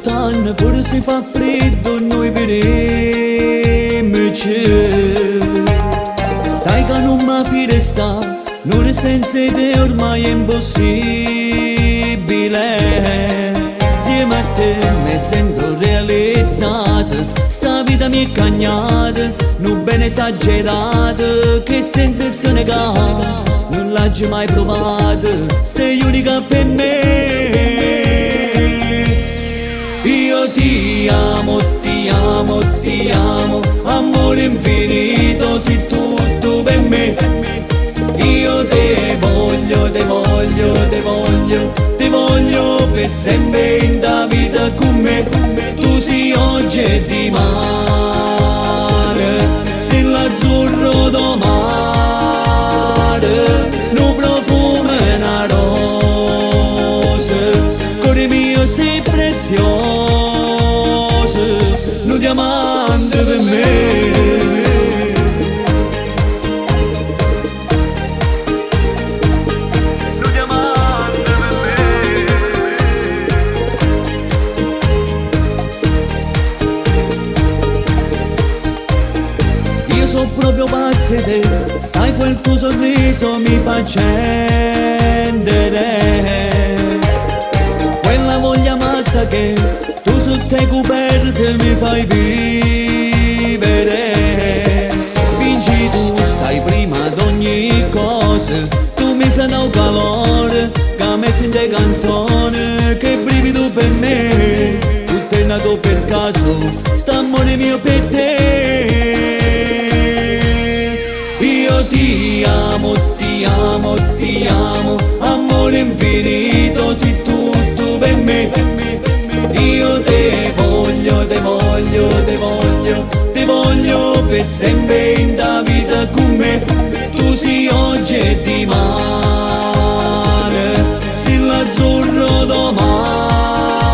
lontano, pure se fa freddo noi vedemmoci. Sai che non mi fiderò, non senza te ormai è impossibile. Insieme a te mi sento realizzata, sta vita mi è cagnata, non ben esagerata, che sensazione che non l'hai mai provata, sei unica per me. Io ti amo, ti amo, ti amo, amore infinito, sei tutto per me. Io te voglio, te voglio, te voglio, te voglio per sempre in da vita con me. Tu sei oggi e dimane, sei l'azzurro domare, no profumo e una rosa, cuore mio sei prezioso, no diamante per me. Sono proprio pazzo di te, sai quel tuo sorriso mi fa accendere, quella voglia matta che tu su te coperte mi fai vivere. Vinci tu, stai prima d'ogni cosa, tu mi sai un calore che metti in te canzoni, che brivido per me, tutto è nato per caso, sta amore mio per te. Io ti amo, ti amo, ti amo, amore infinito, sei tutto per me. Io te voglio, te voglio, te voglio, te voglio per sempre in da vita con me. Tu sei oggi e dimane, sei l'azzurro domare,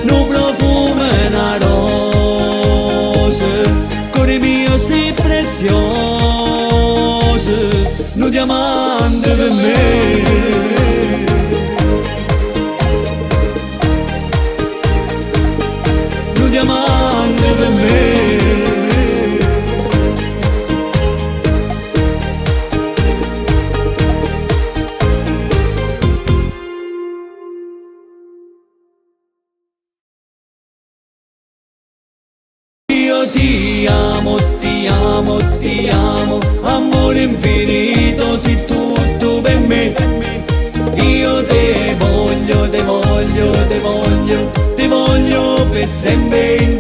no profumo e una rosa, cuore mio sei prezioso, no diamante per me. No diamante per me. Io ti amo, ti amo, ti amo, amore infinito, sei tutto per me. Io te voglio, te voglio, te voglio, te voglio per sempre in